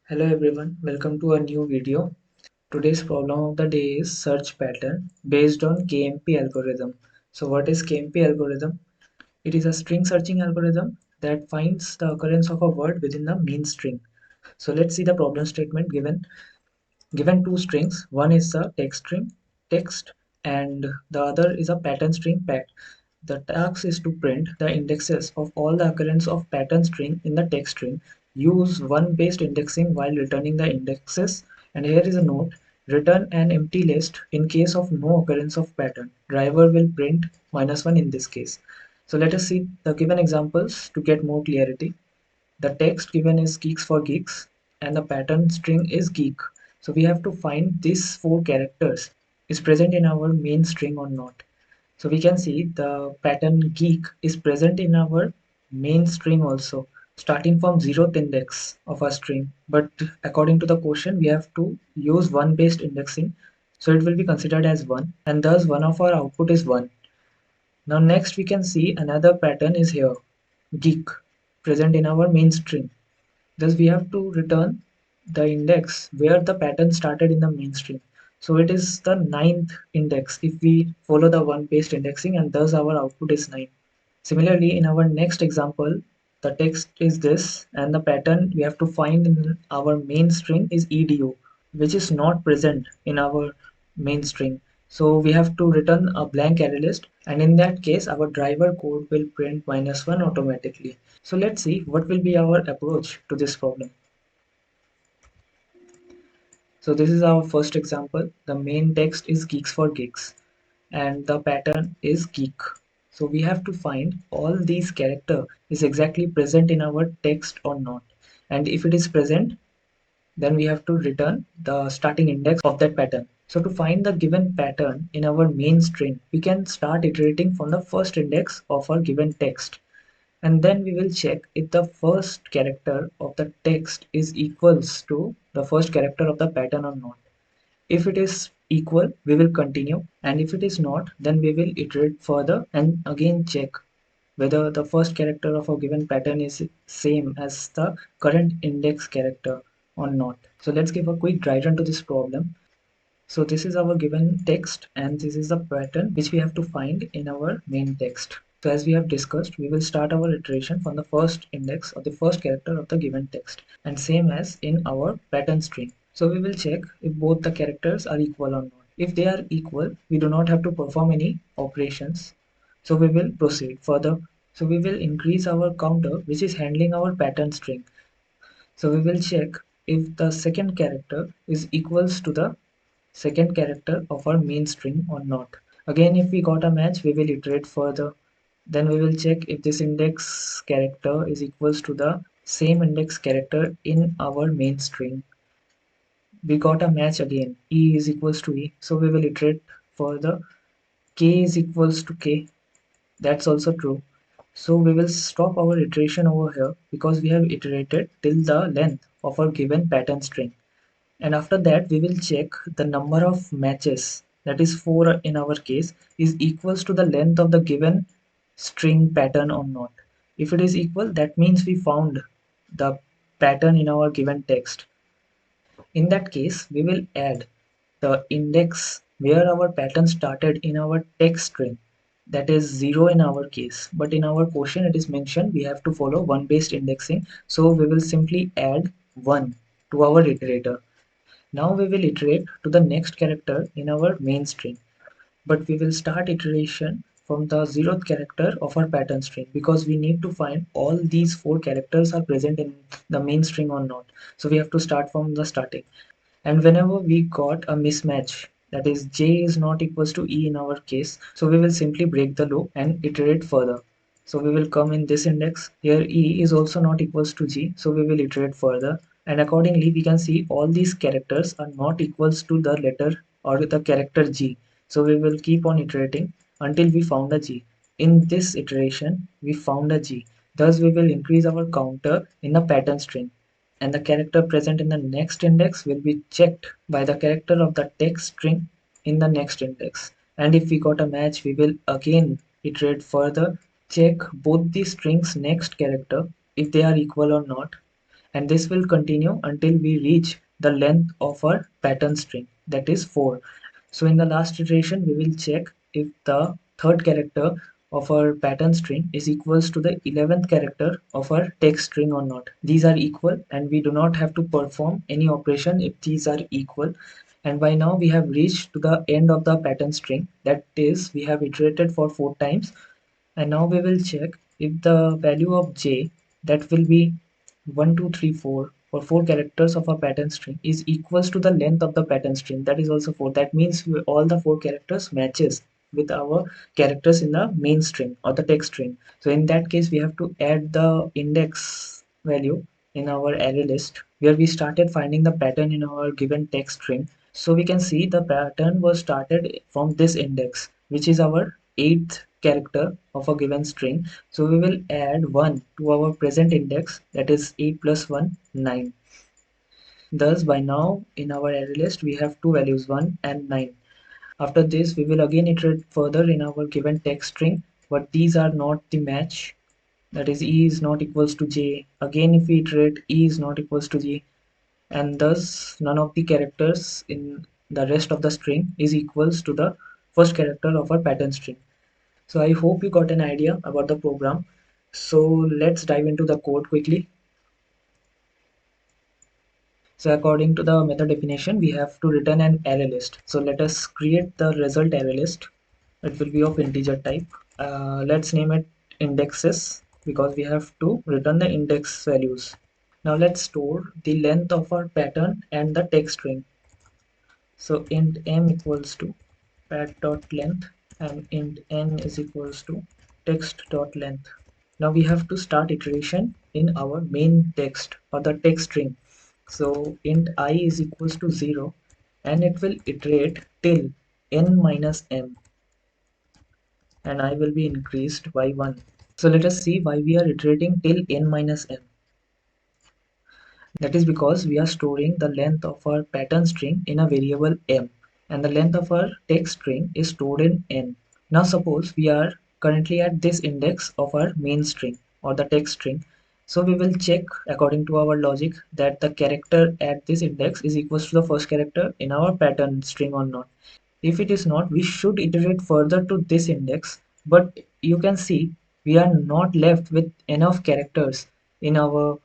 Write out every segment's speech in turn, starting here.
Hello everyone, welcome to a new video. Today's problem of the day is search pattern based on KMP algorithm. So what is KMP algorithm? It is a string searching algorithm that finds the occurrence of a word within the main string. So let's see the problem statement given two strings. One is a text string text and the other is a pattern string packed. The task is to print the indexes of all the occurrence of pattern string in the text string. Use one based indexing while returning the indexes. And here is a note: return an empty list in case of no occurrence of pattern. Driver will print -1 in this case. So let us see the given examples to get more clarity. The text given is geeks for geeks and the pattern string is geek. So we have to find these four characters is present in our main string or not. So we can see the pattern geek is present in our main string also, starting from 0th index of our string. But according to the question, we have to use one based indexing. So it will be considered as 1 and thus one of our output is 1. Now next we can see another pattern is here, geek, present in our main string. Thus we have to return the index where the pattern started in the main string. So it is the ninth index if we follow the one based indexing, and thus our output is 9. Similarly, in our next example, the text is this and the pattern we have to find in our main string is edu, which is not present in our main string. So we have to return a blank array list, and in that case our driver code will print -1 automatically. So let's see what will be our approach to this problem. So this is our first example. The main text is geeks for geeks and the pattern is geek. So we have to find all these character is exactly present in our text or not. And if it is present, then we have to return the starting index of that pattern. So to find the given pattern in our main string, we can start iterating from the first index of our given text. And then we will check if the first character of the text is equals to the first character of the pattern or not. If it is equal, we will continue, and if it is not, then we will iterate further and again check whether the first character of a given pattern is same as the current index character or not. So let's give a quick dry run to this problem. So this is our given text and this is the pattern which we have to find in our main text. So as we have discussed, we will start our iteration from the first index or the first character of the given text, and same as in our pattern string. So we will check if both the characters are equal or not. If they are equal, we do not have to perform any operations. So we will proceed further. So we will increase our counter which is handling our pattern string. So we will check if the second character is equals to the second character of our main string or not. Again, if we got a match, we will iterate further. Then we will check if this index character is equals to the same index character in our main string. We got a match again. E is equals to E. So we will iterate further. K is equals to K. That's also true. So we will stop our iteration over here because we have iterated till the length of our given pattern string. And after that we will check the number of matches, that is 4 in our case, is equals to the length of the given string pattern or not. If it is equal, that means we found the pattern in our given text. In that case we will add the index where our pattern started in our text string, that is 0 in our case, but in our question it is mentioned we have to follow one based indexing, so we will simply add 1 to our iterator. Now we will iterate to the next character in our main string, but we will start iteration from the 0th character of our pattern string because we need to find all these four characters are present in the main string or not. So we have to start from the starting. And whenever we got a mismatch, that is j is not equals to e in our case, so we will simply break the loop and iterate further. So we will come in this index. Here e is also not equals to g, so we will iterate further. And accordingly, we can see all these characters are not equals to the letter or the character g. So we will keep on iterating until we found a g. In this iteration, we found a g. Thus, we will increase our counter in the pattern string, and the character present in the next index will be checked by the character of the text string in the next index. And if we got a match, we will again iterate further, check both the strings next character if they are equal or not, and this will continue until we reach the length of our pattern string, that is 4. So in the last iteration, we will check if the third character of our pattern string is equals to the 11th character of our text string or not. These are equal and we do not have to perform any operation if these are equal. And by now we have reached to the end of the pattern string. That is, we have iterated for 4 times. And now we will check if the value of j, that will be 1, 2, 3, 4 for 4 characters of a pattern string, is equals to the length of the pattern string, that is also 4. That means all the 4 characters matches with our characters in the main string or the text string. So in that case we have to add the index value in our array list where we started finding the pattern in our given text string. So we can see the pattern was started from this index, which is our 8th character of a given string. So we will add 1 to our present index, that is 8 plus 1, 9. Thus by now in our array list we have two values, 1 and 9. After this we will again iterate further in our given text string, but these are not the match, that is e is not equals to j. Again if we iterate, e is not equals to j, and thus none of the characters in the rest of the string is equals to the first character of our pattern string. So I hope you got an idea about the program. So let's dive into the code quickly. So according to the method definition, we have to return an array list. So let us create the result array list. It will be of integer type. Let's name it indexes because we have to return the index values. Now let's store the length of our pattern and the text string. So int m equals to pat.length and int n is equals to text.length. Now we have to start iteration in our main text or the text string. So int I is equals to 0 and it will iterate till n minus m, and I will be increased by 1. So let us see why we are iterating till n minus m. That is because we are storing the length of our pattern string in a variable m, and the length of our text string is stored in n. Now suppose we are currently at this index of our main string or the text string. So we will check according to our logic that the character at this index is equals to the first character in our pattern string or not. If it is not, we should iterate further to this index, but you can see we are not left with enough characters in our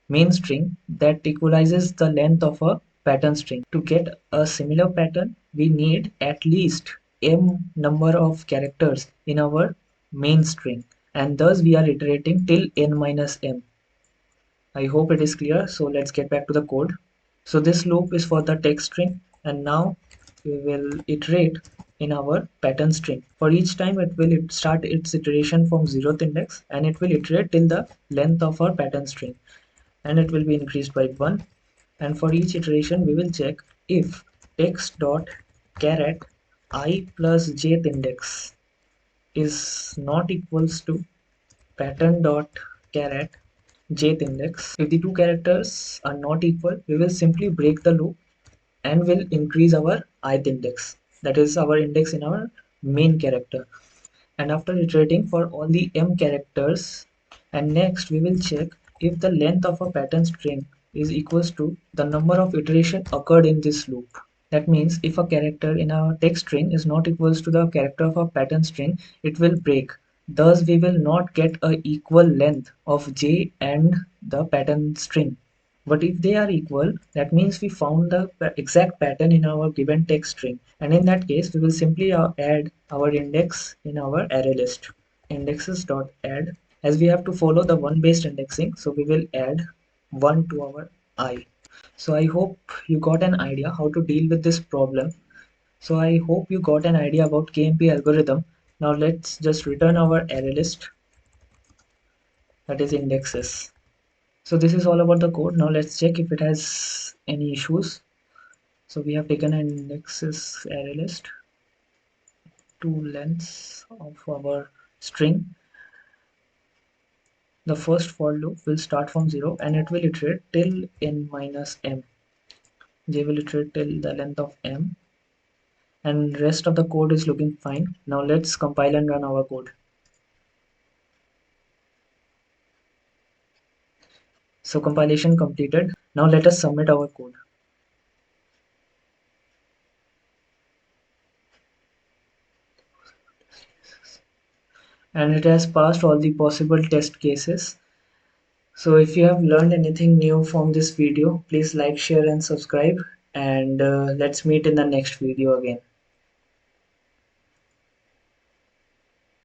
main string that equalizes the length of a pattern string. To get a similar pattern, we need at least m number of characters in our main string, and thus we are iterating till n minus m. I hope it is clear. So let's get back to the code. So this loop is for the text string, and now we will iterate in our pattern string. For each time it will start its iteration from 0th index and it will iterate till the length of our pattern string, and it will be increased by 1. And for each iteration we will check if text dot caret I plus jth index is not equals to pattern dot caret jth index. If the two characters are not equal, we will simply break the loop and will increase our ith index, that is our index in our main character. And after iterating for all the m characters, and next we will check if the length of a pattern string is equals to the number of iteration occurred in this loop. That means if a character in our text string is not equals to the character of a pattern string, it will break. Thus we will not get a equal length of j and the pattern string. But if they are equal, that means we found the exact pattern in our given text string. And in that case, we will simply add our index in our array list. Indexes.add. As we have to follow the one based indexing, so we will add 1 to our I. So I hope you got an idea how to deal with this problem. So I hope you got an idea about KMP algorithm. Now let's just return our array list, that is indexes. So this is all about the code. Now let's check if it has any issues. So we have taken an indexes array list, two lengths of our string. The first for loop will start from 0 and it will iterate till n minus m. J will iterate till the length of m, and rest of the code is looking fine. Now let's compile and run our code. So compilation completed. Now let us submit our code. And it has passed all the possible test cases. So if you have learned anything new from this video, please like, share and subscribe, and let's meet in the next video again.